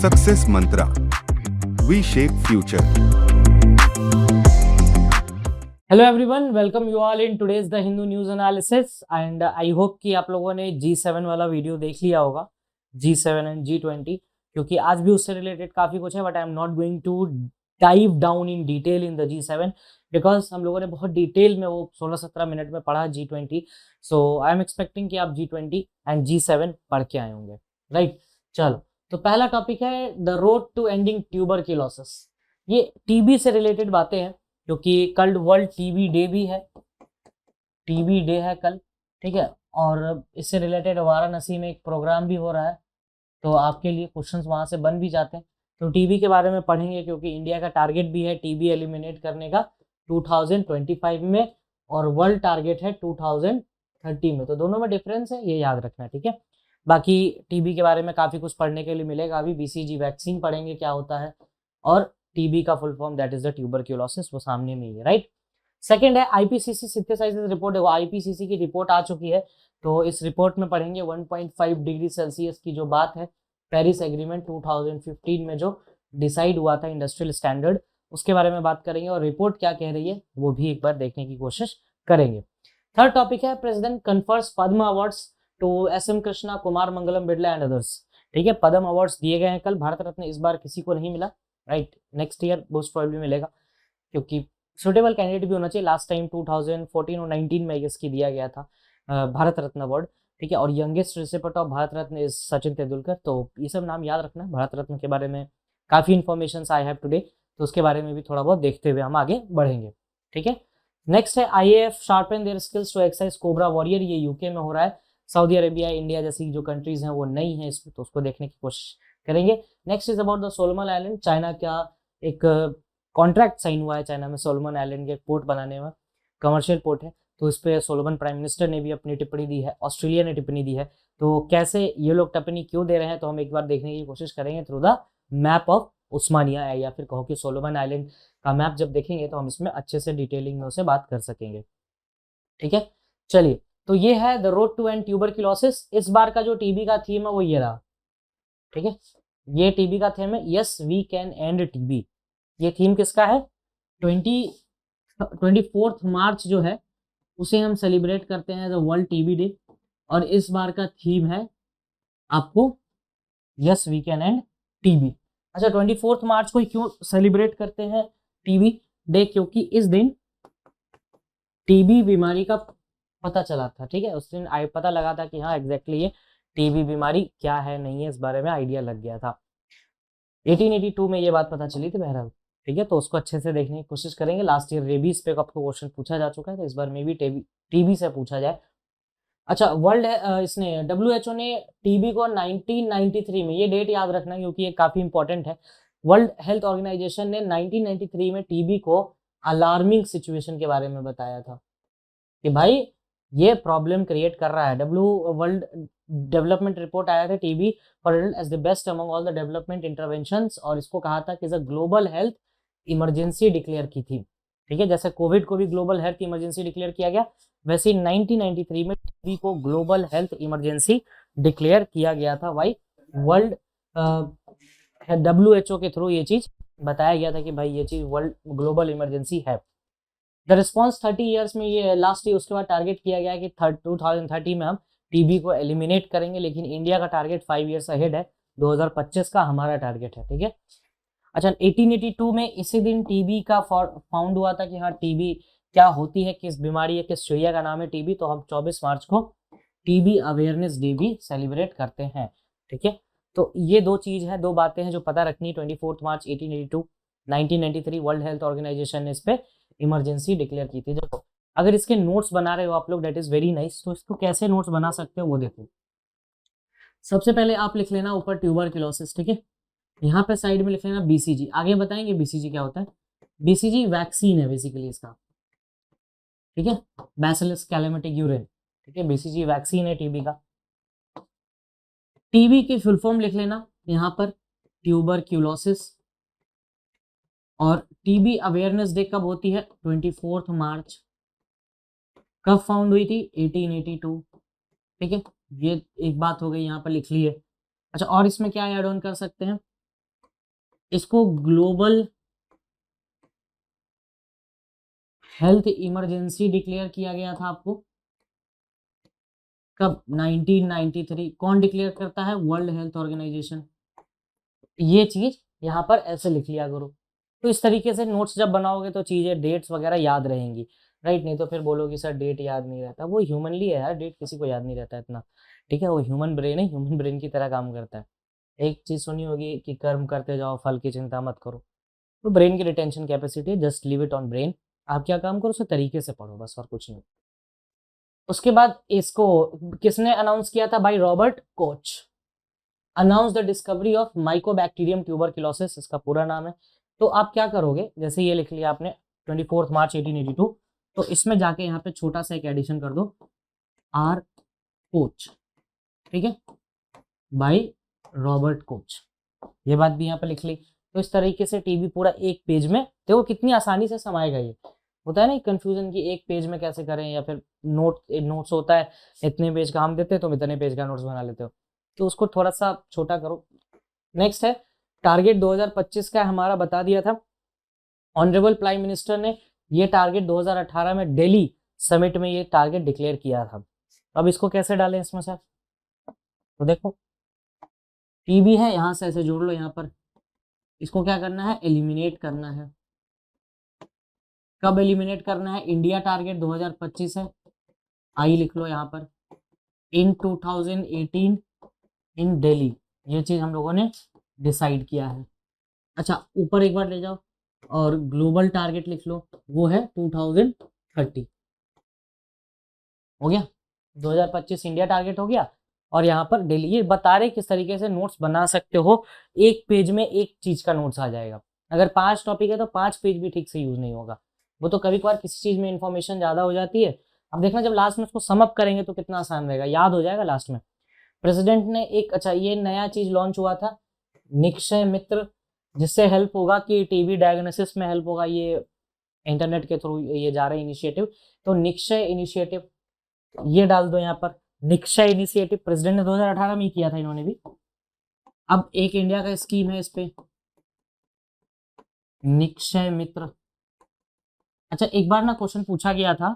Success Mantra, V shape future. Hello everyone, welcome you all in today's the Hindu news analysis and I hope कि आप लोगों ने G7 वाला video देख लिया होगा, G7 एंड G20, क्योंकि आज भी उससे रिलेटेड काफी कुछ है, but I am not going to dive down in detail in the G7 because हम लोगों ने बहुत डिटेल में वो 16-17 मिनट में पढ़ा G20। So I am expecting कि आप G20 एंड G7 पढ़ के आए होंगे, राइट। चलो, तो पहला टॉपिक है the road to ending tuberculosis. ये टीबी से रिलेटेड बातें हैं क्योंकि कल वर्ल्ड टीबी डे भी है, टीबी डे है कल, ठीक है। और इससे रिलेटेड वाराणसी में एक प्रोग्राम भी हो रहा है, तो आपके लिए क्वेश्चंस वहां से बन भी जाते हैं। तो टीबी के बारे में पढ़ेंगे क्योंकि इंडिया का टारगेट भी है टीबी एलिमिनेट करने का 2025 में, और वर्ल्ड टारगेट है 2030 में। तो दोनों में डिफरेंस है, ये याद रखना, ठीक है। बाकी टीबी के बारे में काफी कुछ पढ़ने के लिए मिलेगा। अभी बीसीजी वैक्सीन पढ़ेंगे क्या होता है, और टीबी का full form that is the tuberculosis, वो सामने में ही है, राइट। सेकंड है आईपीसीसी सिंथेसाइजेस रिपोर्ट है, वो आईपीसीसी की रिपोर्ट आ चुकी है, तो इस रिपोर्ट में पढ़ेंगे 1.5 डिग्री सेल्सियस की जो बात है, पेरिस एग्रीमेंट 2015 में जो डिसाइड हुआ था इंडस्ट्रियल स्टैंडर्ड, उसके बारे में बात करेंगे, और रिपोर्ट क्या कह रही है वो भी एक बार देखने की कोशिश करेंगे। थर्ड टॉपिक है president confers Padma awards to एस.एम. कृष्णा, कुमार मंगलम बिरला एंड अदर्स, ठीक है। पद्म अवार्ड्स दिए गए हैं कल, भारत रत्न इस बार किसी को नहीं मिला, right. Next year most probably मिलेगा, क्योंकि सुटेबल कैंडिडेट भी होना चाहिए। लास्ट टाइम 2014 और 19 में इसकी दिया गया था भारत रत्न अवार्ड, ठीक है। और youngest recipient of Bharat Ratna is Sachin Tendulkar. तो ये सब नाम याद रखना। भारत रत्न के बारे में काफी इन्फॉर्मेशन आई हैव टुडे, तो उसके बारे में भी थोड़ा बहुत देखते हुए हम आगे बढ़ेंगे, ठीक है। नेक्स्ट है IAF sharpen their skills to exercise Cobra Warrior, ये यूके में हो रहा है। सऊदी अरेबिया, इंडिया जैसी जो कंट्रीज हैं वो नहीं है इसमें, तो उसको देखने की कोशिश करेंगे। Next is about the Solomon island, China का एक कॉन्ट्रैक्ट साइन हुआ है चाइना में सोलोमन आइलैंड के पोर्ट बनाने में, कमर्शियल पोर्ट है, तो इस पे सोलोमन प्राइम मिनिस्टर ने भी अपनी टिप्पणी दी है, ऑस्ट्रेलिया ने टिप्पणी दी है। तो कैसे ये लोग टिप्पणी क्यों दे रहे हैं, तो हम एक बार देखने की कोशिश करेंगे थ्रू द मैप ऑफ उस्मानिया, या फिर कहो कि सोलोमन आइलैंड का मैप जब देखेंगे तो हम इसमें अच्छे से डिटेलिंग में उसे बात कर सकेंगे, ठीक है। चलिए, तो ये है the road to end tuberculosis. इस बार का जो टीबी का थीम है वो ये रहा, ठीक है। ये टीबी का थीम है yes we can end TB. ये थीम किसका है? 24 मार्च जो है उसे हम सेलिब्रेट करते हैं द वर्ल्ड टीबी डे, और इस बार का थीम है आपको yes we can end TB. अच्छा, 24 मार्च को क्यों सेलिब्रेट करते हैं टीबी डे? क्योंकि इस दिन टीबी बीमारी का पता चला था, ठीक है। उस दिन पता लगा था कि हाँ एग्जैक्टली ये टीबी बीमारी क्या है, नहीं है, इस बारे में आइडिया लग गया था। 1882 में ये बात पता चली थी बहरहाल, ठीक है। तो उसको अच्छे से देखने की कोशिश करेंगे। लास्ट ईयर रेबीज पे आपको क्वेश्चन पूछा जा चुका है, तो इस बार में भी टीबी से पूछा जाए। अच्छा, वर्ल्ड इसने WHO ने टीबी को 1993 में, ये डेट याद रखना क्योंकि ये काफी इंपॉर्टेंट है। वर्ल्ड हेल्थ ऑर्गेनाइजेशन ने 1993 में टीबी को अलार्मिंग सिचुएशन के बारे में बताया था कि भाई ये प्रॉब्लम क्रिएट कर रहा है। वर्ल्ड डेवलपमेंट रिपोर्ट आया था TB for as the best among all the development interventions, और इसको कहा था कि ग्लोबल हेल्थ इमरजेंसी डिक्लेयर की थी, ठीक है। जैसे कोविड को भी ग्लोबल हेल्थ इमरजेंसी डिक्लेयर किया गया, वैसे 1993 में टीबी को ग्लोबल हेल्थ इमरजेंसी डिक्लेयर किया गया था। भाई वर्ल्ड WHO के थ्रू ये चीज बताया गया था कि भाई ये चीज वर्ल्ड ग्लोबल इमरजेंसी है। द रिस्पॉन्स 30 ईयर्स में, ये लास्ट ईयर, उसके बाद टारगेट किया गया कि 2030 में हम टीबी को एलिमिनेट करेंगे, लेकिन इंडिया का टारगेट 5 ईयर्स अहेड है, 2025 का हमारा टारगेट है, ठीक है। अच्छा, 1882 में इसी दिन टीबी का फाउंड हुआ था कि हाँ टीबी क्या होती है, किस बीमारी है, किस चिड़िया का नाम है टीबी, तो हम 24 मार्च को टीबी अवेयरनेस डे भी सेलिब्रेट करते हैं, ठीक है। तो ये दो चीज है, दो बातें हैं जो पता रखनी है। 24 मार्च 1882, 1993 वर्ल्ड हेल्थ ऑर्गेनाइजेशन ने इस पे इमरजेंसी डिक्लेयर की थी। देखो, अगर इसके नोट्स बना रहे हो आप लोग, डेट इज वेरी नाइस। तो इसको कैसे नोट्स बना सकते हो वो देखो। सबसे पहले आप लिख लेना ऊपर ट्यूबरक्यूलोसिस, ठीक है। यहाँ पे साइड में लिख लेना बीसीजी, आगे बताएंगे बीसीजी क्या होता है। बीसीजी वैक्सीन है बेसिकली इसका, ठीक है, बैसिलस कैलामिटिक यूरिन, ठीक है। बीसीजी वैक्सीन है टीबी का। टीबी की फुल फॉर्म लिख लेना यहाँ पर, ट्यूबरक्यूलोसिस। और टीबी अवेयरनेस डे कब होती है? 24 मार्च। कब फाउंड हुई थी? 1882, ठीक है। ये एक बात हो गई, यहाँ पर लिख ली है। अच्छा, और इसमें क्या ऐड ऑन कर सकते हैं? इसको ग्लोबल हेल्थ इमरजेंसी डिक्लेयर किया गया था आपको कब? 1993। कौन डिक्लेयर करता है? World Health Organization. ये चीज यहाँ पर ऐसे लिख लिया करो। तो इस तरीके से नोट्स जब बनाओगे तो चीजें डेट्स वगैरह याद रहेंगी, राइट? नहीं तो फिर बोलोगे सर डेट याद नहीं रहता। वो ह्यूमनली है यार, डेट किसी को याद नहीं रहता इतना, ठीक है? वो ह्यूमन ब्रेन है, ह्यूमन ब्रेन की तरह काम करता है। एक चीज सुनी होगी कि कर्म करते जाओ, फल की चिंता मत करो। तो ब्रेन की retention capacity, just leave it on brain. आप क्या काम करो, उसे तरीके से पढ़ो, बस, और कुछ नहीं। उसके बाद इसको किसने अनाउंस किया था? By Robert Koch. Announce the discovery of Mycobacterium tuberculosis, इसका पूरा नाम है। तो आप क्या करोगे, जैसे ये लिख लिया आपने 24 मार्च 1882, तो इसमें जाके यहाँ पे छोटा सा एक एडिशन कर दो, आर कोच, ठीक है, बाय रॉबर्ट कोच। ये बात भी यहाँ पे लिख ली। तो इस तरीके से टीबी पूरा एक पेज में, देखो कितनी आसानी से समाएगा। ये होता है ना कंफ्यूजन की एक पेज में कैसे करें, या फिर नोट्स होता है इतने पेज का, हम देते हैं तुम इतने पेज का नोट्स बना लेते हो, तो उसको थोड़ा सा छोटा करो। नेक्स्ट है टारगेट 2025 का हमारा बता दिया था। ऑनरेबल प्राइम मिनिस्टर ने ये टारगेट 2018 में दिल्ली समिट में ये टारगेट डिक्लेयर किया था। अब इसको कैसे डालें इसमें सर? तो देखो टीबी है, यहां से ऐसे जोड़ लो, यहाँ पर इसको क्या करना है? एलिमिनेट करना है। कब एलिमिनेट करना है? इंडिया टारगेट 2025 है, आई लिख लो यहाँ पर, इन 2018 इन दिल्ली, ये चीज हम लोगों ने डिसाइड किया है। अच्छा ऊपर एक बार ले जाओ और ग्लोबल टारगेट लिख लो, वो है 2030। हो गया, 2025 इंडिया टारगेट हो गया, और यहाँ पर दिल्ली। ये बता रहे किस तरीके से नोट्स बना सकते हो। एक पेज में एक चीज का नोट्स आ जाएगा। अगर 5 टॉपिक है तो 5 पेज भी ठीक से यूज नहीं होगा। वो तो कभी कभार किसी चीज में इंफॉर्मेशन ज्यादा हो जाती है। अब देखना जब लास्ट में उसको सम अप करेंगे तो कितना आसान रहेगा, याद हो जाएगा लास्ट में। प्रेसिडेंट ने एक, अच्छा ये नया चीज लॉन्च हुआ था, निक्षय मित्र, जिससे हेल्प होगा कि टीबी डायग्नोसिस में हेल्प होगा। ये इंटरनेट के थ्रू ये जा रहा है इनिशिएटिव, तो निक्षय इनिशिएटिव ये डाल दो यहाँ पर। निक्षय इनिशिएटिव प्रेसिडेंट ने 2018 में ही किया था इन्होंने भी। अब एक इंडिया का स्कीम है इस पे, निक्षय मित्र। अच्छा एक बार ना क्वेश्चन पूछा गया था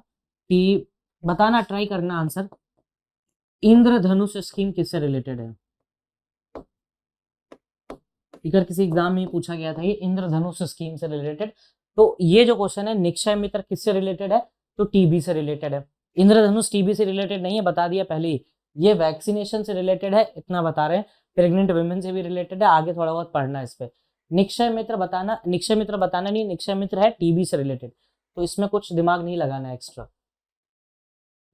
कि बताना, ट्राई करना आंसर, इंद्रधनुष स्कीम किससे रिलेटेड है? अगर किसी एग्जाम में पूछा गया था ये इंद्रधनुष स्कीम से रिलेटेड, तो ये जो क्वेश्चन है निक्षय मित्र किससे रिलेटेड है? तो टीबी से रिलेटेड है। इंद्रधनुष टीबी से रिलेटेड नहीं है, बता दिया पहले ही। ये वैक्सीनेशन से रिलेटेड है, इतना बता रहे हैं। प्रेग्नेंट वुमेन से भी रिलेटेड है, आगे थोड़ा बहुत पढ़ना है इस पे। निक्षय मित्र बताना, निक्षय मित्र बताना नहीं, निक्षय मित्र है टीबी से रिलेटेड, तो इसमें कुछ दिमाग नहीं लगाना एक्स्ट्रा।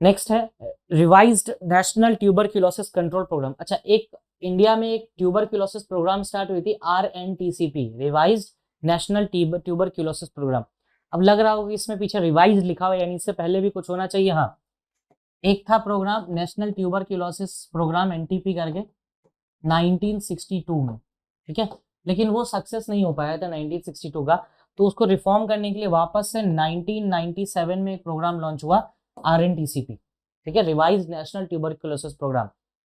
नेक्स्ट है revised national tuberculosis control programme. अच्छा एक इंडिया में एक ट्यूबरक्लोसिस प्रोग्राम स्टार्ट हुई थी, RNTCP, revised national tuberculosis programme. अब लग रहा होगा कि इसमें पीछे रिवाइज लिखा हुआ, यानी इससे पहले भी कुछ होना चाहिए। हाँ, एक था programme national tuberculosis programme, NTP करके, 1962 में, ठीक है, लेकिन वो सक्सेस नहीं हो पाया था 1962 का। तो उसको रिफॉर्म करने के लिए वापस से 1997 में एक प्रोग्राम लॉन्च हुआ, RNTCP, ठीक है, रिवाइज नेशनल ट्यूबरक्लोसिस प्रोग्राम,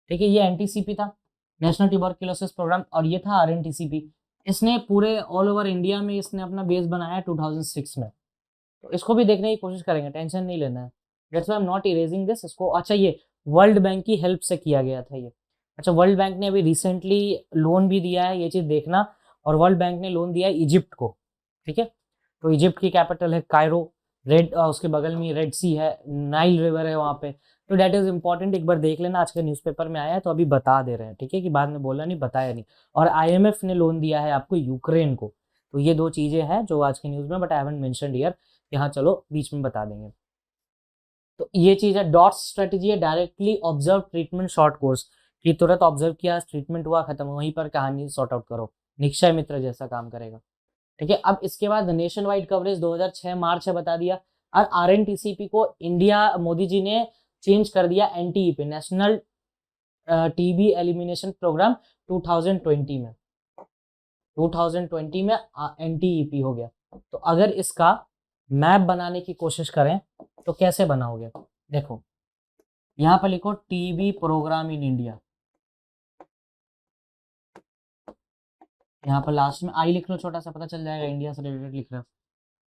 ठीक है। ये NTCP था, नेशनल ट्यूबरक्लोसिस प्रोग्राम, और ये था RNTCP। इसने पूरे ऑल ओवर इंडिया में इसने अपना बेस बनाया 2006 में। तो इसको भी देखने की कोशिश करेंगे, टेंशन नहीं लेना है। That's why I am not erasing this इसको। अच्छा ये वर्ल्ड बैंक की हेल्प से किया गया था ये। अच्छा वर्ल्ड बैंक ने अभी रिसेंटली लोन भी दिया है, ये चीज देखना। और वर्ल्ड बैंक ने लोन दिया है इजिप्ट को, ठीक है। तो इजिप्ट की कैपिटल है कायरो, रेड उसके बगल में रेड सी है, नाइल रिवर है वहां पे। तो डेट इज इंपॉर्टेंट, एक बार देख लेना, आज के न्यूज़पेपर में आया है तो अभी बता दे रहे हैं, ठीक है, कि बाद में बोला नहीं, बताया नहीं। और IMF ने लोन दिया है आपको यूक्रेन को। तो ये दो चीजें हैं जो आज के न्यूज में, but I haven't mentioned here, यहाँ चलो बीच में बता देंगे। तो ये चीज है डॉट्स स्ट्रेटेजी है, directly observe treatment short course, कि तुरंत ऑब्जर्व किया, ट्रीटमेंट हुआ, खत्म, वहीं पर कहानी सॉर्ट आउट करो। निक्षय मित्र जैसा काम करेगा, ठीक है। अब इसके बाद नेशन वाइड कवरेज 2006 मार्च है, बता दिया। और RNTCP को इंडिया मोदी जी ने चेंज कर दिया NTE पे, नेशनल टीबी एलिमिनेशन प्रोग्राम 2020 में, 2020 में NTEP हो गया। तो अगर इसका मैप बनाने की कोशिश करें तो कैसे बनाओगे? देखो यहां पर लिखो टीबी प्रोग्राम इन इंडिया, यहाँ पर लास्ट में आई लिख लो, छोटा सा पता चल जाएगा, इंडिया से रिलेटेड लिख रहे हो।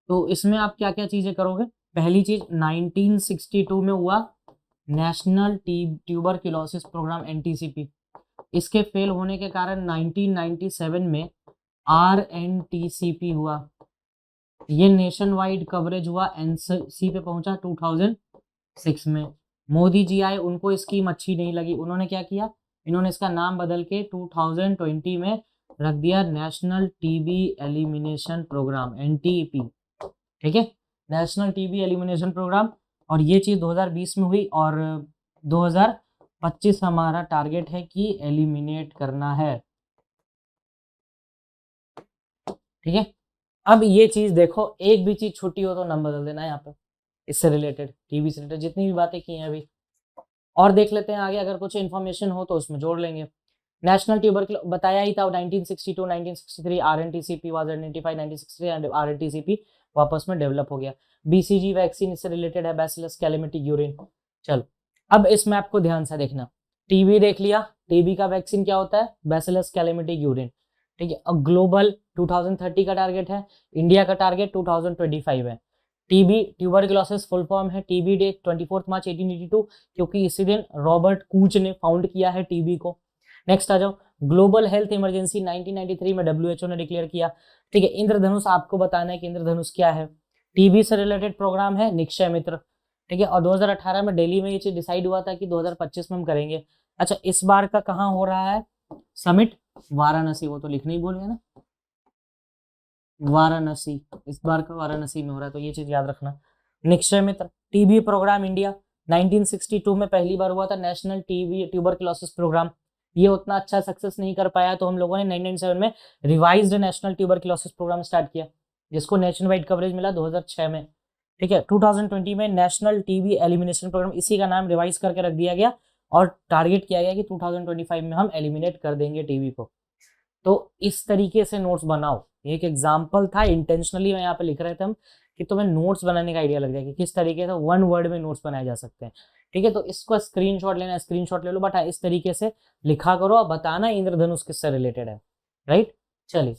तो इसमें आप क्या क्या चीजें करोगे। पहली चीज 1962 में हुआ नेशनल ट्यूबरक्लोसिस प्रोग्राम एनटीसीपी। इसके फेल होने के कारण 1997 में आरएनटीसीपी हुआ। ये नेशन वाइड कवरेज हुआ, एनसीसी पे पहुंचा 2006 में। मोदी जी आए, उनको स्कीम अच्छी नहीं लगी, उन्होंने क्या किया, इन्होंने इसका नाम बदल के 2020 में रख दिया national TB elimination programme, NTP. ठीक है, नेशनल टीबी एलिमिनेशन प्रोग्राम। और ये चीज 2020 में हुई, और 2025 हमारा टारगेट है कि एलिमिनेट करना है। ठीक है, अब ये चीज देखो, एक भी चीज छुट्टी हो तो नाम बदल देना है यहाँ पे, इससे रिलेटेड, टीबी से रिलेटेड जितनी भी बातें की हैं अभी। और देख लेते हैं आगे, अगर कुछ इन्फॉर्मेशन हो तो उसमें जोड़ लेंगे। नेशनल ट्यूबरक्लोसिस बताया ही था, 1962 1963 RNTCP was identified, 1963 and RNTCP वापस में डेवलप हो गया। बीसीजी वैक्सीन इससे रिलेटेड है, बैसिलस कैलेमिटी यूरिन। चलो, अब इस मैप को ध्यान से देखना। टीबी देख लिया, टीबी का वैक्सीन क्या होता है, बैसिलस कैलेमिटी यूरिन। ठीक है, अब ग्लोबल 2030 का टारगेट है, इंडिया का टारगेट 2025 है। टीबी ट्यूबरक्लोसिस फुल फॉर्म है, टीबी डे 24 मार्च 1882, क्योंकि इसी दिन रॉबर्ट कूच ने फाउंड किया है टीबी को। नेक्स्ट आ जाओ, ग्लोबल हेल्थ इमरजेंसी 1993 में डब्ल्यूएचओ ने डिक्लेयर किया। ठीक है, इंद्रधनुष आपको बताना है कि इंद्रधनुष क्या है। टीबी से रिलेटेड प्रोग्राम है निक्षय मित्र। ठीक है, और 2018 में दिल्ली में ये चीज डिसाइड हुआ था कि 2025 में हम करेंगे। अच्छा, इस बार का कहाँ हो रहा है समिट, वाराणसी, वो तो लिखना ही भूल गया ना, वाराणसी, इस बार का वाराणसी में हो रहा है, तो ये चीज याद रखना। निक्षय मित्र टीबी प्रोग्राम इंडिया 1962 में पहली बार हुआ था, नेशनल टीबी ट्यूबरक्लोसिस प्रोग्राम। ये उतना अच्छा सक्सेस नहीं कर पाया, तो हम लोगों ने 1997 में revised national tuberculosis programme start किया, जिसको नेशन वाइड कवरेज मिला 2006 में। ठीक है, 2020 में नेशनल टीबी एलिमिनेशन प्रोग्राम, इसी का नाम रिवाइज करके रख दिया गया, और टारगेट किया गया कि 2025 में हम एलिमिनेट कर देंगे टीबी को। तो इस तरीके से नोट्स बनाओ, एक एग्जाम्पल था, इंटेंशनली मैं यहाँ पे लिख रहे थे हम कि तुम्हें नोट्स बनाने का आइडिया लग जाए कि किस तरीके से वन वर्ड में नोट्स बनाए जा सकते हैं। ठीक है, तो इसको स्क्रीनशॉट लेना, स्क्रीनशॉट ले लो, बट इस तरीके से लिखा करो और बताना इंद्रधनुष किससे रिलेटेड है। राइट, चलिए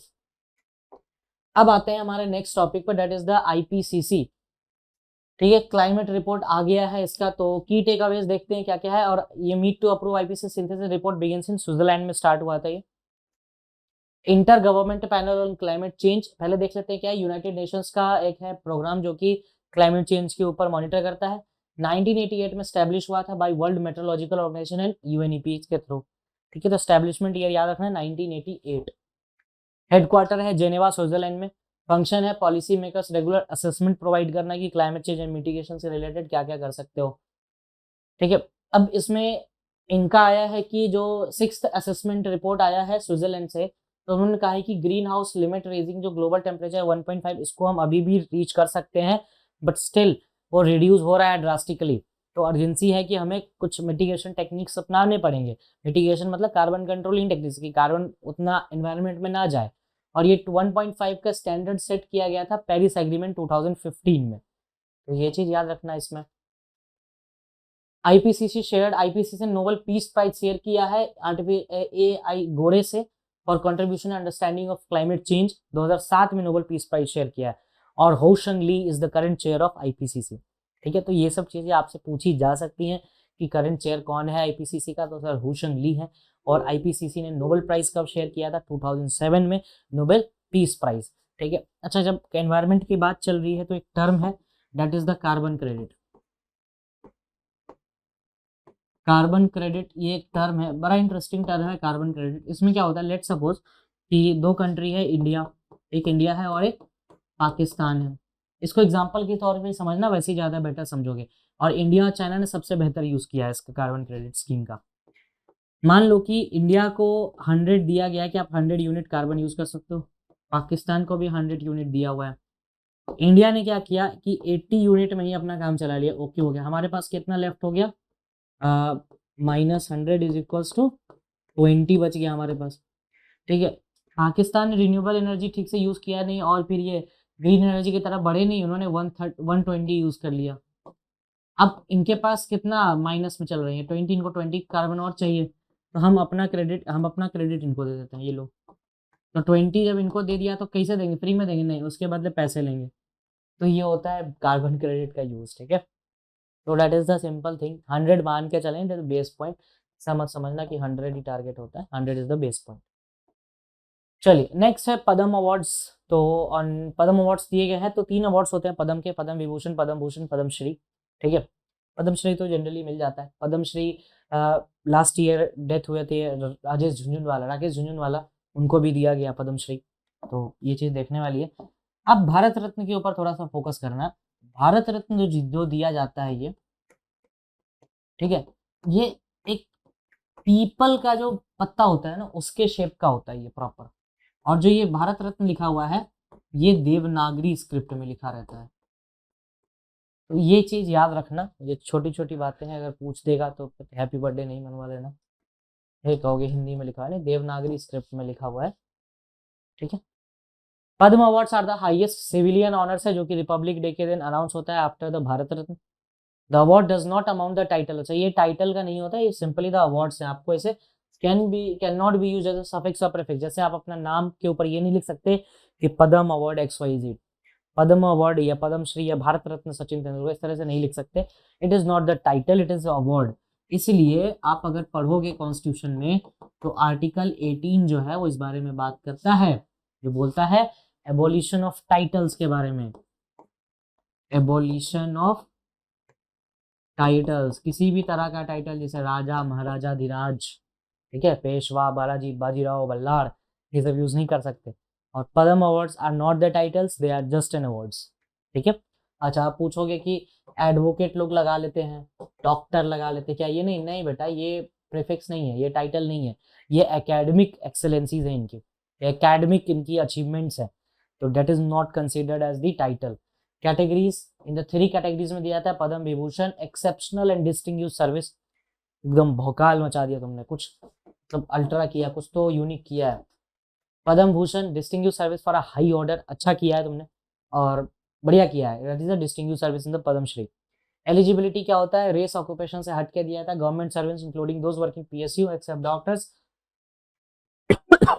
अब आते हैं हमारे नेक्स्ट टॉपिक पर, दैट इज द आईपीसीसी। ठीक है, क्लाइमेट रिपोर्ट आ गया है इसका, तो की टेक अवेज देखते हैं क्या क्या है। और ये meet to approve IPCC synthesis report begins in Switzerland में स्टार्ट हुआ था ये। Inter government panel on climate change, पहले देख लेते हैं क्या है। यूनाइटेड नेशंस का एक है प्रोग्राम जो कि क्लाइमेट चेंज के ऊपर मॉनिटर करता है। 1988 में स्टैब्लिश हुआ था by World Meteorological Organization and UNEP के थ्रू। ठीक है, तो स्टैब्लिशमेंट ईयर याद रखना है 1988। हेडक्वार्टर है जेनेवा स्विट्जरलैंड में। फंक्शन है policy makers regular assessment provide करना कि क्लाइमेट चेंज एंड मिटिगेशन से रिलेटेड क्या क्या कर सकते हो। ठीक है, अब इसमें इनका आया है कि जो 6th असेसमेंट रिपोर्ट आया है स्विट्जरलैंड से, तो उन्होंने कहा है कि ग्रीन हाउस लिमिट रेजिंग जो ग्लोबल टेम्परेचर है 1.5, इसको हम अभी भी रीच कर सकते हैं, बट स्टिल वो रिड्यूस हो रहा है ड्रास्टिकली। तो अर्जेंसी है कि हमें कुछ मिटिगेशन टेक्निक्स अपनाने पड़ेंगे। मिटिगेशन मतलब कार्बन कंट्रोलिंग टेक्निक्स, की कार्बन उतना एनवायरनमेंट में ना जाए। और ये 1.5 का स्टैंडर्ड सेट किया गया था पेरिस एग्रीमेंट 2015 में, तो ये चीज याद रखना इसमें। आईपीसीसी शेयर्ड, आईपीसीसी ने नोबेल पीस प्राइज शेयर किया है AI गोरे से for contribution understanding of climate change. 2007 में नोबेल पीस प्राइज शेयर किया है, और Hoesung Lee is the current chair of IPCC. ठीक है, तो ये सब चीजें आपसे पूछी जा सकती हैं कि करंट चेयर कौन है आईपीसीसी का, तो सर होशंग ली है। और आईपीसीसी ने नोबेल प्राइज कब शेयर किया था, 2007 में, नोबेल पीस प्राइज। ठीक है, अच्छा, जब एनवायरमेंट की बात चल रही है तो एक टर्म है that is the carbon credit. Carbon credit ये एक टर्म है, बड़ा इंटरेस्टिंग टर्म है कार्बन क्रेडिट। इसमें क्या होता है, लेट सपोज कि दो कंट्री है, इंडिया, एक इंडिया है और एक पाकिस्तान है। इसको एग्जांपल के तौर पे समझना, वैसे ही ज़्यादा बेटर समझोगे। और इंडिया और चाइना ने सबसे बेहतर यूज़ किया है इसका कार्बन क्रेडिट स्कीम का। मान लो कि इंडिया को 100 दिया गया कि आप 100 यूनिट कार्बन यूज़ कर सकते हो, पाकिस्तान को भी 100 यूनिट दिया हुआ है। इंडिया ने क्या किया कि 80 यूनिट में ही अपना काम चला लिया, ओके हो गया। हमारे पास कितना लेफ्ट हो गया, -100 इज इक्वल्स टू 20 बच गया हमारे पास। ठीक है, पाकिस्तान ने रिन्यूएबल एनर्जी ठीक से यूज़ किया नहीं, और फिर ये ग्रीन एनर्जी की तरफ बढ़े नहीं, उन्होंने 120 यूज़ कर लिया। अब इनके पास कितना माइनस में चल रही है, 20, इनको 20 कार्बन और चाहिए, तो हम अपना क्रेडिट इनको दे देते हैं, ये लो। तो 20 जब इनको दे दिया तो कैसे देंगे, फ्री में देंगे नहीं, उसके बदले पैसे लेंगे। तो ये होता है कार्बन क्रेडिट का यूज, ठीक है। तो that is the simple thing, 100 मान के चलें, दैट बेस पॉइंट, समझना कि 100 ही टारगेट होता है, 100 इज द बेस पॉइंट। चलिए नेक्स्ट है पद्म अवार्ड्स। तो ऑन पद्म अवार्ड्स दिए गए हैं, तो 3 अवार्ड्स होते हैं पद्म के, पद्म विभूषण, पद्म भूषण, पद्मश्री, ठीक है। पद्मश्री तो जनरली मिल जाता है। पद्मश्री लास्ट ईयर डेथ हुए थे राकेश झुनझुनवाला, उनको भी दिया गया पद्मश्री, तो ये चीज देखने वाली है। अब भारत रत्न के ऊपर थोड़ा सा फोकस करना। भारत रत्न जो दिया जाता है ये, ठीक है, ये एक पीपल का जो पत्ता होता है ना, उसके शेप का होता है ये प्रॉपर। और जो ये भारत रत्न लिखा हुआ है, ये देवनागरी स्क्रिप्ट में लिखा रहता है। तो ये चीज याद रखना, ये छोटी छोटी बातें हैं, अगर पूछ देगा तो हैप्पी बर्थडे नहीं मनवा लेना। ये कहोगे हिंदी में लिखा है, नहीं देवनागरी स्क्रिप्ट में लिखा हुआ है, ठीक है। Padma awards are the highest civilian honours है, जो कि रिपब्लिक डे के दिन अनाउंस होता है after the Bharat Ratna. The award does not amount the title, अच्छा ये टाइटल का नहीं होता, ये सिंपली द अवार्ड्स है। आपको ऐसे can not be use as a suffix और प्रीफिक्स, जैसे आप अपना नाम के ऊपर ये नहीं लिख सकते कि पद्म अवार्ड XYZ, पद्म अवार्ड या पद्मश्री या भारत रत्न सचिन तेंदुलकर, इस तरह से नहीं लिख सकते। It is not the title, it is award. इसलिए आप अगर पढ़ोगे कॉन्स्टिट्यूशन में, तो आर्टिकल 18 जो है वो इस बारे में बात करता है, जो बोलता है एबोलिशन ऑफ टाइटल्स के बारे में। एबोलिशन ऑफ टाइटल्स, किसी भी तरह का टाइटल, जैसे राजा, महाराजा, धीराज, ठीक है, पेशवा, बालाजी, बाजीराव, बल्लाड़, ये सब यूज नहीं कर सकते। और Padma awards are not the titles, they are just an awards, ठीक है। अच्छा आप पूछोगे कि एडवोकेट लोग लगा लेते हैं, डॉक्टर लगा लेते हैं क्या, ये नहीं, नहीं बेटा, ये प्रीफिक्स नहीं है, ये टाइटल नहीं है, ये एकेडमिक एक्सेलेंसीज है इनकी, एकेडमिक इनकी अचीवमेंट्स है, तो that is not considered as the title. Categories, in the 3 categories में दिया जाता है Padma Vibhushan, exceptional and distinguished service, एकदम भौकाल मचा दिया तुमने, कुछ मतलब अल्ट्रा किया, कुछ तो यूनिक किया है। Padma Bhushan, distinguished service for a high order, अच्छा किया है तुमने और बढ़िया किया है, that is a distinguished service in the Padma Shri. Eligibility क्या होता है, रेस ऑक्यूपेशन से हट के दिया था, government servants including those working PSU except doctors,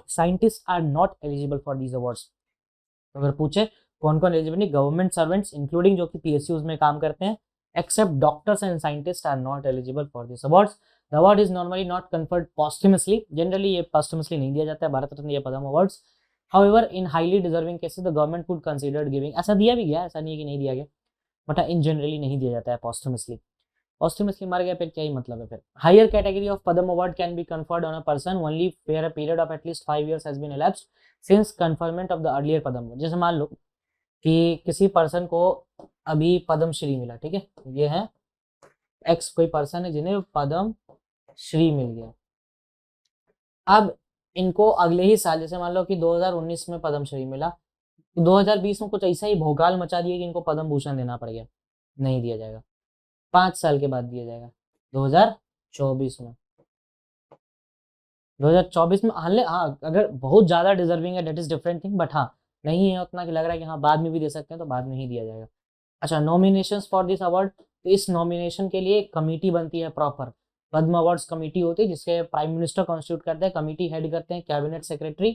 scientist are not eligible for these awards. अगर पूछे कौन कौन एलिजिबल नहीं, गवर्नमेंट सर्वेंट्स इंक्लूडिंग जो कि PSUs में काम करते हैं, except doctors and scientist are not eligible for this awards. The award is normally not conferred posthumously, generally ये पोस्टमसली नहीं दिया जाता है भारत रत्न या Padma awards. However in highly deserving cases the government could consider giving, ऐसा दिया भी गया, ऐसा नहीं है कि नहीं दिया गया, बट इन जनरली नहीं दिया जाता है पोस्टमसली। पोस्टमसली मर गया फिर क्या ही मतलब है फिर। Higher category of Padma award can be conferred on a person only where a period of at least 5 years has been elapsed since conferment of the earlier Padma award. जैसे मान लो कि किसी पर्सन को अभी पद्मश्री मिला, ठीक है, ये है एक्स कोई पर्सन है जिन्हें पद्म श्री मिल गया। अब इनको अगले ही साल, जैसे मान लो कि 2019 में पद्मश्री मिला, 2020 में कुछ ऐसा ही भोकाल मचा दिया कि इनको पद्म भूषण देना पड़ गया, नहीं दिया जाएगा, 5 साल के बाद दिया जाएगा, 2024 में। 2024 में हाँ, अगर बहुत ज्यादा डिजर्विंग है that is different thing, but हाँ नहीं है उतना कि लग रहा है कि हाँ बाद में भी दे सकते हैं, तो बाद में ही दिया जाएगा। अच्छा नॉमिनेशन फॉर दिस अवार्ड, तो इस नॉमिनेशन के लिए कमेटी बनती है प्रॉपर, पद्म अवार्ड्स कमेटी होती है जिसके प्राइम मिनिस्टर कॉन्स्टिट्यूट करते हैं, कमेटी हेड करते हैं cabinet secretary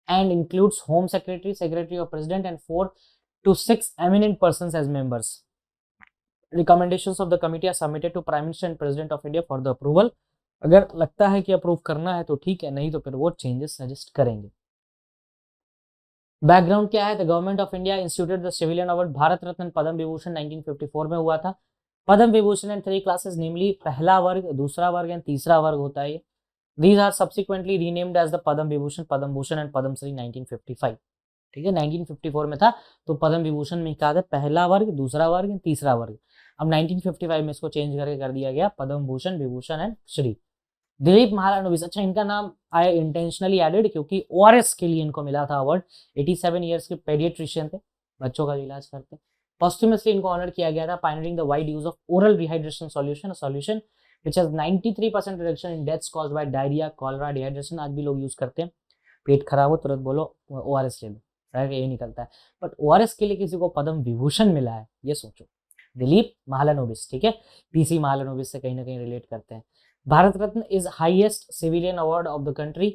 and includes home secretary, secretary of president and 4 to 6 eminent persons as members. Recommendations of the committee are submitted to Prime Minister and President of India for the approval. अगर लगता है कि approve करना है तो ठीक है, नहीं तो फिर वो चेंजेस सजेस्ट करेंगे। बैकग्राउंड क्या है, the government of India instituted the civilian award Bharat Ratna Padma Vibhushan 1954 में हुआ था। पद्म विभूषण इन 3 क्लासेस, नेमली पहला वर्ग, दूसरा वर्ग एंड तीसरा वर्ग होता है। These are subsequently renamed as the Padma Vibhushan, Padma Bhushan and Padma Shri 1955, ठीक है। 1954 में था तो पद्म विभूषण में कहा था पहला वर्ग, दूसरा वर्ग, तीसरा वर्ग। अब 1955 में इसको चेंज करके कर दिया गया पद्म भूषण, विभूषण एंड श्री। दिलीप महालनोबिस, अच्छा इनका नाम आया इंटेंशनली एडेड क्योंकि ORS के लिए इनको मिला था अवार्ड। 87 ईयर्स के पेडियाट्रिशियन थे, बच्चों का इलाज करते। पोस्टुमसली इनको ऑनर किया गया था pioneering the wide use of oral rehydration solution which has 93% reduction in deaths caused by diarrhoea, cholera, dehydration. आज भी लोग यूज करते हैं, पेट खराब हो तुरंत बोलो ORS ले लो, यही निकलता है। बट ORS के लिए किसी को पद्म विभूषण मिला है, ये सोचो, दिलीप महालनोबिस, ठीक है, PC महालनोबिस से कहीं ना कहीं रिलेट करते हैं। Bharat Ratna is highest civilian award of the country.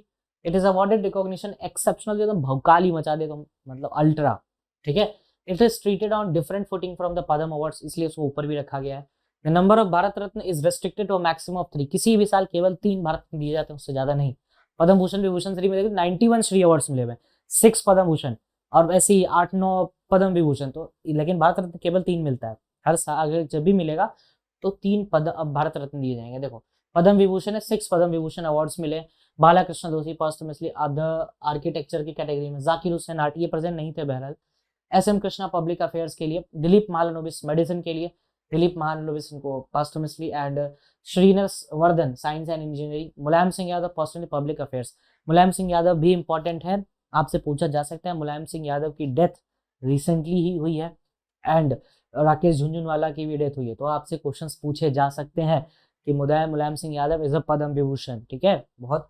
It is awarded recognition exceptional, जो तुम भौकाल ही मचा दे तुम, मतलब अल्ट्रा, ठीक है। It is treated on different footing from the Padma awards, इसलिए उसको ऊपर भी रखा गया है। The number of Bharat Ratna is restricted to maximum of 3, किसी भी साल केवल 3 भारत रत्न दिए जाते हैं, उससे ज्यादा नहीं। पद्म भूषण विभूषण श्री में देखो 91 श्री अवार्ड्स मिले हुए, 6 पद्म भूषण और ऐसे ही 8-9 पद्म विभूषण, तो लेकिन भारत रत्न केवल 3 मिलता है हर साल, अगर जब भी मिलेगा तो 3 भारत रत्न दिए जाएंगे। देखो पद्म विभूषण है, 6 पद्म विभूषण अवार्ड्स मिले। बालाकृष्ण दोषी पोस्टमसली अदर आर्किटेक्चर की कैटेगरी में, जाकिर हुसैन आर्ट, ये प्रेजेंट नहीं थे बहरहाल। एस.एम. कृष्णा पब्लिक अफेयर्स के लिए, दिलीप महालनोबिस मेडिसिन के लिए, दिलीप महालनोबिस को posthumously, and Srinivas Vardhan science and engineering, Mulayam Singh Yadav posthumously public affairs. Mulayam Singh Yadav भी इंपॉर्टेंट है, आपसे पूछा जा सकता है। मुलायम सिंह यादव की डेथ रिसेंटली ही हुई है, एंड राकेश झुनझुनवाला की भी डेथ हुई है, तो आपसे क्वेश्चंस पूछे जा सकते हैं कि मुलायम सिंह यादव इज अ पद्म विभूषण, ठीक है। बहुत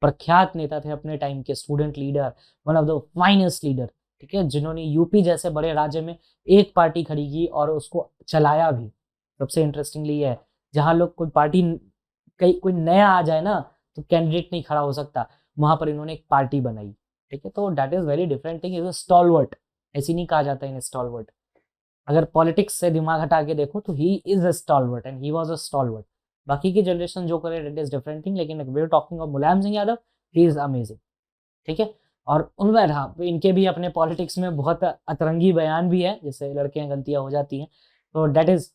प्रख्यात नेता थे अपने टाइम के, student leader, one of the finest leader, ठीक है, जिन्होंने यूपी जैसे बड़े राज्य में एक पार्टी खड़ी की और उसको चलाया भी। सबसे इंटरेस्टिंगली ये है, जहां लोग कोई पार्टी कोई नया आ जाए ना तो कैंडिडेट नहीं खड़ा हो सकता, वहां पर इन्होंने एक पार्टी बनाई, ठीक है। तो that is very different thing, is a stalwart, ऐसी नहीं कहा जाता इन स्टॉलवर्ट। अगर पॉलिटिक्स से दिमाग हटा के देखो तो he is a stalwart and he was a stalwart. बाकी की जनरेशन जो करे दैट इज डिफरेंट थिंग, लेकिन we are talking of Mulayam Singh Yadav, he is amazing, ठीक है। और उनमें हाँ, इनके भी अपने पॉलिटिक्स में बहुत अतरंगी बयान भी है, जैसे लड़कियां गलतियां हो जाती हैं, तो that is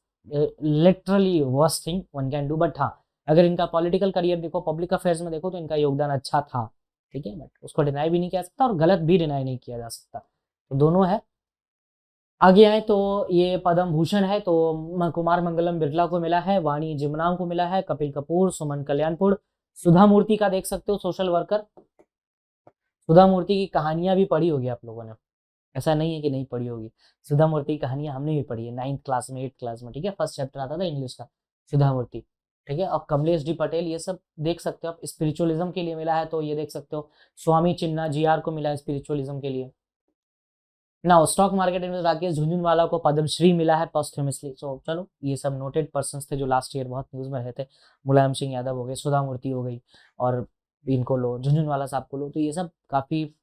literally worst thing one can do. But हाँ, अगर इनका पॉलिटिकल करियर देखो, पब्लिक अफेयर्स में देखो, तो इनका योगदान अच्छा था, ठीक है, बट उसको डिनाई भी नहीं किया सकता और गलत भी डिनाई नहीं किया जा सकता, तो दोनों है। आगे आए तो ये पद्म भूषण है, तो कुमार मंगलम बिरला को मिला है, वाणी जिमनाम को मिला है, कपिल कपूर, सुमन कल्याणपुर, सुधा मूर्ति का देख सकते हो, सोशल वर्कर। सुधा मूर्ति की कहानियां भी पढ़ी होगी आप लोगों ने, ऐसा नहीं है कि नहीं पढ़ी होगी। सुधा मूर्ति की कहानियां हमने भी पढ़ी है 9th क्लास में, 8th क्लास में, ठीक है, फर्स्ट चैप्टर आता था इंग्लिश का, सुधा मूर्ति, ठीक है। और कमलेश डी पटेल, ये सब देख सकते हो आप। स्पिरिचुअलिज्म के लिए मिला है तो ये देख सकते हो, स्वामी चिन्ना जी.आर. को मिला है स्पिरिचुअलिज्म के लिए। नाउ स्टॉक मार्केट में राकेश झुनझुनवाला को पद्मश्री मिला है पोस्टह्यूमसली। सो चलो, ये सब नोटेड पर्सन्स थे जो लास्ट ईयर बहुत न्यूज में रहे थे। मुलायम सिंह यादव हो गए, सुधा मूर्ति हो गई, और इनको लो, झुनझुनवाला साहब को लो, तो ये सब काफी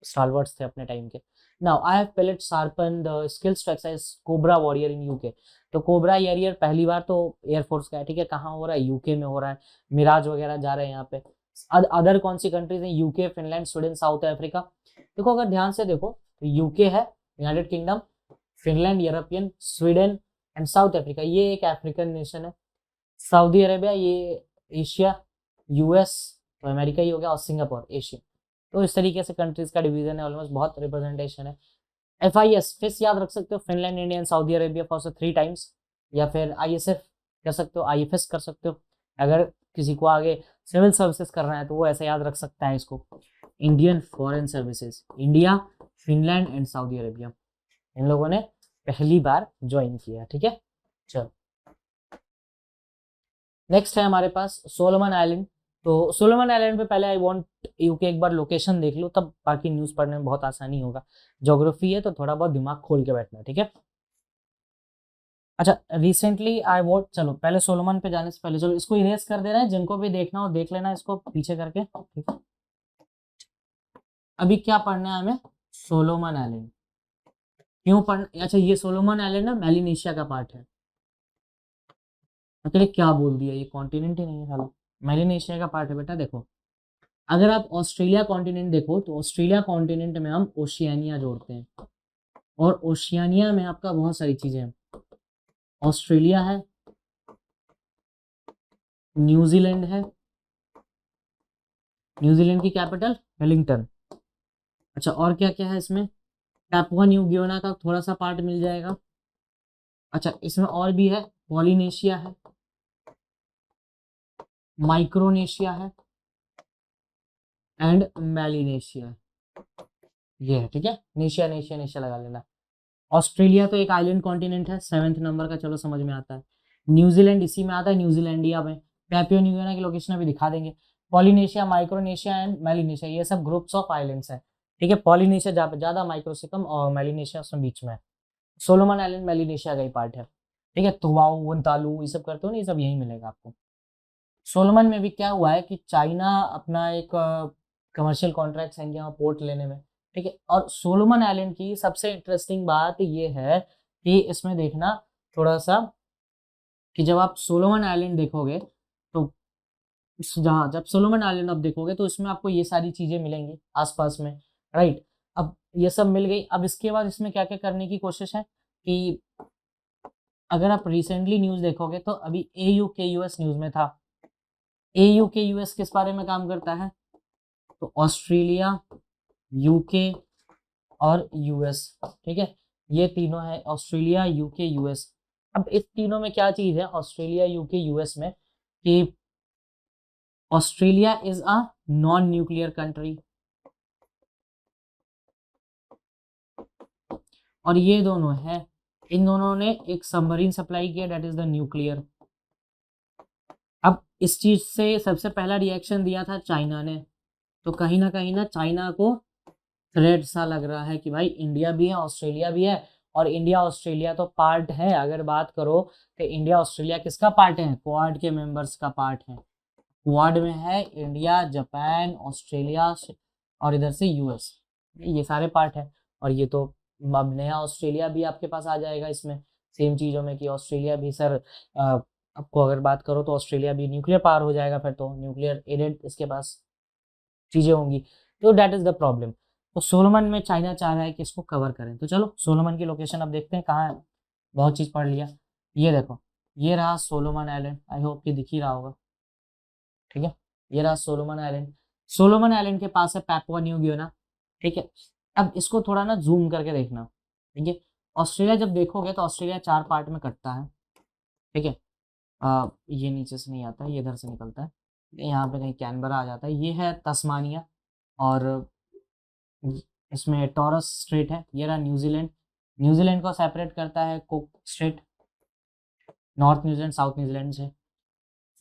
स्टालवर्ड्स थे अपने टाइम के। Now I have pellet sharpen the skills to exercise Cobra Warrior in UK. तो कोबरा वॉरियर पहली बार तो एयरफोर्स का है, ठीक है। कहाँ हो रहा है? यूके में हो रहा है। मिराज वगैरह जा रहे हैं यहाँ पे। अदर कौन सी कंट्रीज हैं? UK, Finland, Sweden, south Africa. देखो अगर ध्यान से देखो तो यूके है, United kingdom, Finland, European, Sweden and south Africa, ये एक अफ्रीकन नेशन है। सऊदी अरेबिया, ये एशिया, यूएस तो अमेरिका ही हो गया, और सिंगापुर एशिया। तो इस तरीके से कंट्रीज का डिवीजन है, ऑलमोस्ट बहुत रिप्रेजेंटेशन है। FIS फिस याद रख सकते हो, Finland, India and Saudi Arabia for 3 times, या फिर ISF कर सकते हो, IFS कर सकते हो। अगर किसी को आगे सिविल सर्विसेज करना है तो वो ऐसे याद रख सकता है इसको, Indian foreign services, India, Finland and Saudi Arabia, इन लोगों ने पहली बार ज्वाइन किया, ठीक है। चलो नेक्स्ट है हमारे पास सोलोमन आइलैंड। तो सोलोमन आइलैंड पे पहले आई वांट यू के एक बार लोकेशन देख लो, तब बाकी न्यूज पढ़ने में बहुत आसानी होगा। ज्योग्राफी है तो थोड़ा बहुत दिमाग खोल के बैठना, ठीक है। अच्छा, रिसेंटली आई वॉन्ट, चलो पहले सोलोमन पे जाने से पहले चलो इसको इरेज कर दे रहे हैं, जिनको भी देखना हो देख लेना इसको पीछे करके, ठीक है। अभी क्या पढ़ना है हमें? सोलोमन आइलैंड क्यों पढ़ना? अच्छा, ये सोलोमन आइलैंड ना मेलिनेशिया का पार्ट है। मतलब क्या बोल दिया, ये कॉन्टिनेंट ही नहीं है साला, मेलिनेशिया का पार्ट है बेटा। देखो अगर आप ऑस्ट्रेलिया कॉन्टिनेंट देखो तो ऑस्ट्रेलिया कॉन्टिनेंट में हम ओशियानिया जोड़ते हैं, और ओशियानिया में आपका बहुत सारी चीजें हैं। ऑस्ट्रेलिया है, न्यूजीलैंड है, न्यूजीलैंड की कैपिटल वेलिंगटन। अच्छा, और क्या क्या है इसमें? पैपुआ न्यू गियोना का थोड़ा सा पार्ट मिल जाएगा। अच्छा, इसमें और भी है, पॉलिनेशिया है, माइक्रोनेशिया है एंड मेलिनेशिया, ये है, ठीक है। नेशिया नेशिया नेशिया लगा लेना। ऑस्ट्रेलिया तो एक आइलैंड कॉन्टिनेंट है, 7th नंबर का, चलो समझ में आता है। न्यूजीलैंड इसी में आता है, न्यूजीलैंडिया में। पैपुआ न्यू गिनिया की लोकेशन अभी दिखा देंगे। पॉलिनेशिया, माइक्रोनेशिया एंड मेलिनेशिया, ये सब ग्रुप्स ऑफ आइलैंड्स हैं, ठीक है। पॉलिनेशिया ज्यादा, माइक्रो से कम, और मेलिनेशिया उसमें बीच में है। सोलोमन आइलैंड मेलिनेशिया का ही पार्ट है, ठीक है। तुवाउ, वंतालू, ये सब करते हो ना, ये सब यही मिलेगा आपको। सोलोमन में भी क्या हुआ है कि चाइना अपना एक कमर्शियल कॉन्ट्रैक्ट साइन किया पोर्ट लेने में, ठीक है। और सोलोमन आइलैंड की सबसे इंटरेस्टिंग बात ये है कि इसमें देखना थोड़ा सा कि जब आप सोलोमन आइलैंड देखोगे तो जहाँ जब सोलोमन आइलैंड आप देखोगे तो इसमें आपको ये सारी चीजें मिलेंगी आसपास में, राइट। अब ये सब मिल गई, अब इसके बाद इसमें क्या क्या करने की कोशिश है कि अगर आप रिसेंटली न्यूज देखोगे तो अभी एयू के यूएस न्यूज में था। एयू के यूएस किस बारे में काम करता है? तो ऑस्ट्रेलिया, यूके और यूएस, ठीक है। ये तीनों है, ऑस्ट्रेलिया, यूके, यूएस। अब इस तीनों में क्या चीज है ऑस्ट्रेलिया, यूके, यूएस में कि Australia is a non nuclear country और ये दोनों है, इन दोनों ने एक सबमरीन सप्लाई किया डेट इज द न्यूक्लियर। अब इस चीज से सबसे पहला रिएक्शन दिया था चाइना ने, तो कहीं ना चाइना को थ्रेट सा लग रहा है कि भाई इंडिया भी है, ऑस्ट्रेलिया भी है, और इंडिया ऑस्ट्रेलिया तो पार्ट है। अगर बात करो तो इंडिया ऑस्ट्रेलिया किसका पार्ट है? क्वाड के मेंबर्स का पार्ट है। क्वाड में है इंडिया, जापान, ऑस्ट्रेलिया और इधर से यूएस, ये सारे पार्ट है। और ये तो अब नया ऑस्ट्रेलिया भी आपके पास आ जाएगा इसमें सेम चीज़ों में कि ऑस्ट्रेलिया भी सर आपको अगर बात करो तो ऑस्ट्रेलिया भी न्यूक्लियर पावर हो जाएगा, फिर तो न्यूक्लियर एडेड इसके पास चीज़ें होंगी। तो दैट इज़ द प्रॉब्लम। तो सोलोमन में चाइना चाह रहा है कि इसको कवर करें। तो चलो सोलोमन की लोकेशन अब देखते हैं कहाँ है। बहुत चीज़ पढ़ लिया, ये देखो ये रहा सोलोमन आइलैंड, आई होप कि दिख ही रहा होगा, ठीक है। ये रहा सोलोमन आइलैंड। सोलोमन आइलैंड के पास है पैपुआ न्यू गियोना, ठीक है। अब इसको थोड़ा ना जूम करके देखना, ठीक है। ऑस्ट्रेलिया जब देखोगे तो ऑस्ट्रेलिया 4 पार्ट में कटता है, ठीक है। ये नीचे से नहीं आता है, ये इधर से निकलता है, यहाँ पे कहीं कैनबरा आ जाता है। ये है तस्मानिया और इसमें टॉरस स्ट्रेट है। ये रहा न्यूजीलैंड, न्यूजीलैंड को सेपरेट करता है cook straight, north New Zealand south New Zealand से।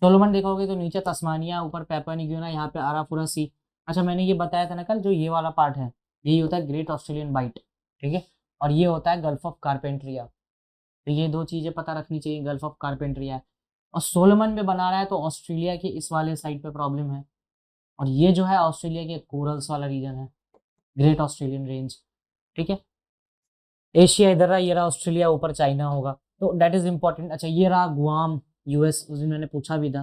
सोलोमन देखोगे तो नीचे तस्मानिया, ऊपर पैपुआ न्यू गिनिया, यहाँ पे आराफुरा सी। अच्छा मैंने ये बताया था ना कल, जो ये वाला पार्ट है यही होता है ग्रेट ऑस्ट्रेलियन बाइट, ठीक है। और ये होता है गल्फ ऑफ कारपेंट्रिया। तो ये 2 चीजें पता रखनी चाहिए, गल्फ ऑफ कारपेंट्रिया है और सोलोमन में बना रहा है तो ऑस्ट्रेलिया के इस वाले साइड पे प्रॉब्लम है। और ये जो है ऑस्ट्रेलिया के कोरल्स वाला रीजन है, ग्रेट ऑस्ट्रेलियन रेंज, ठीक है। एशिया इधर रहा, ये रहा ऑस्ट्रेलिया, ऊपर चाइना होगा, तो दैट इज इंपॉर्टेंट। अच्छा ये रहा गुआम, यूएस। उस दिन मैंने पूछा भी था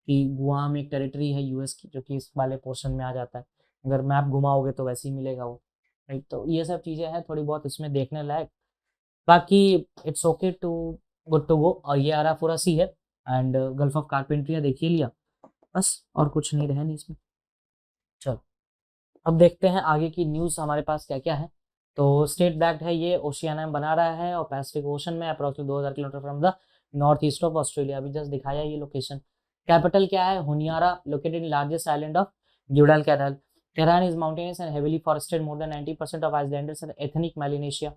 कि गुआम एक टेरिटरी है यूएस की जो कि इस वाले पोर्शन में आ जाता है, अगर मैप घुमाओगे तो वैसे ही मिलेगा वो, राइट। तो ये सब चीज़ें हैं थोड़ी बहुत इसमें देखने लायक, बाकी it's okay to good to go. और ये आराफुरा सी है एंड गल्फ ऑफ कारपेंट्रिया देखिए लिया, बस और कुछ नहीं रहा नहीं इसमें। चलो अब देखते हैं आगे की न्यूज़ हमारे पास क्या क्या है। तो स्टेट बैक्ड है ये, ओशियाना में बना रहा है और पैसिफिक ओशन में approximately 2000 kilometre from the north east of Australia. अभी जस्ट दिखाया ये लोकेशन। कैपिटल क्या है? Honiara, located in largest island of Guadalcanal. Terrain is mountainous and heavily forested, more than 90% of islanders are ethnic Melanesia.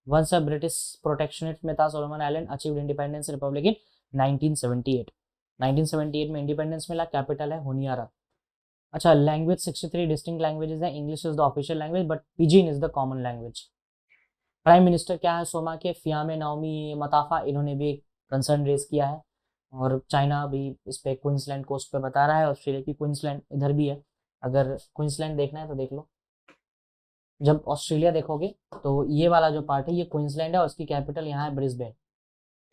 Once a British protectorate में था, Solomon island achieved independence republic in 1978। 1978 में independence मिला। Capital है Honiara. अच्छा language 63 distinct languages हैं, English is the official language but pidgin is the common language. Prime minister क्या है सोमा के? फियामे नाओमी मताफा, इन्होंने भी कंसर्न रेज किया है। और चाइना भी इस पे क्वींसलैंड कोस्ट पे बता रहा है, ऑस्ट्रेलिया की क्वींसलैंड इधर भी है, अगर क्वींसलैंड देखना है तो देख लो। जब ऑस्ट्रेलिया देखोगे तो ये वाला जो पार्ट है ये क्वींसलैंड है और उसकी कैपिटल यहाँ है ब्रिस्बेन,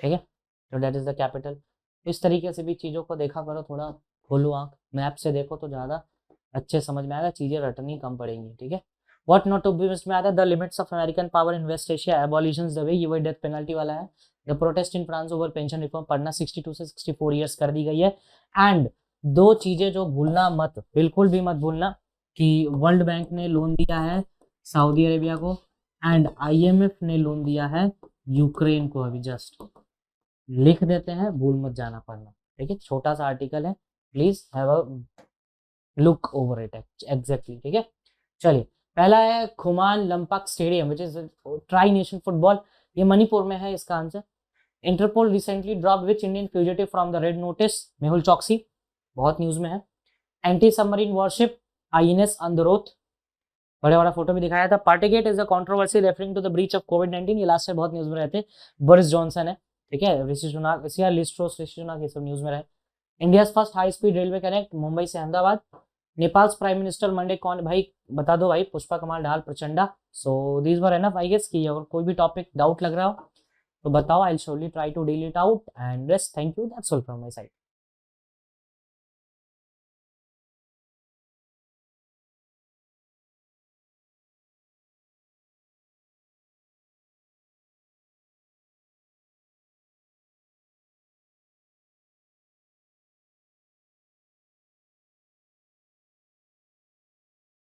ठीक है। तो दैट इज द कैपिटल। इस तरीके से भी चीज़ों को देखा करो, थोड़ा खोलो आँख, मैप से देखो तो ज़्यादा अच्छे समझ में आएगा, चीज़ें रटनी कम पड़ेंगी, ठीक है। What not to be missed में आता है the limits of American power in West Asia, abolitions the way, ये वही डेथ पेनल्टी वाला है। The protest in France over pension reform, पढ़ना 62 से 64 ईयर्स कर दी गई है। एंड 2 चीजें जो भूलना मत, बिल्कुल भी मत भूलना कि वर्ल्ड बैंक ने लोन दिया है सऊदी अरेबिया को एंड आईएमएफ ने लोन दिया है यूक्रेन को। अभी जस्ट लिख देते हैं, भूल मत जाना पढ़ना, ठीक है। छोटा सा आर्टिकल है, please have a look over it exactly, ठीक है। चलिए पहला है Khuman Lampak stadium which is tri nation football, ये मणिपुर में है इसका answer. Interpol recently dropped which Indian fugitive from the red notice, Mehul Choksi, बहुत न्यूज में है। Anti submarine warship INS Androth, बड़े बड़ा फोटो भी दिखाया था। Partygate is a controversy referring to the breach of COVID, ये लास्ट से बहुत न्यूज में रहते। बोरिस जॉनसन है, ठीक है, ऋषि सुनाक, ऋषि लिस्ट्रोस, ऋषि सुनाक, ये सब न्यूज में रहे। India's first high speed railway connect Mumbai से Ahmedabad. Nepal's prime minister Monday कौन, भाई बता दो भाई, Pushpa Kamal Dahal Prachanda. So these were enough I guess की अगर कोई भी टॉपिक डाउट लग रहा हो तो बताओ, I will surely try to deal it out and rest. Thank you, that's all from my side.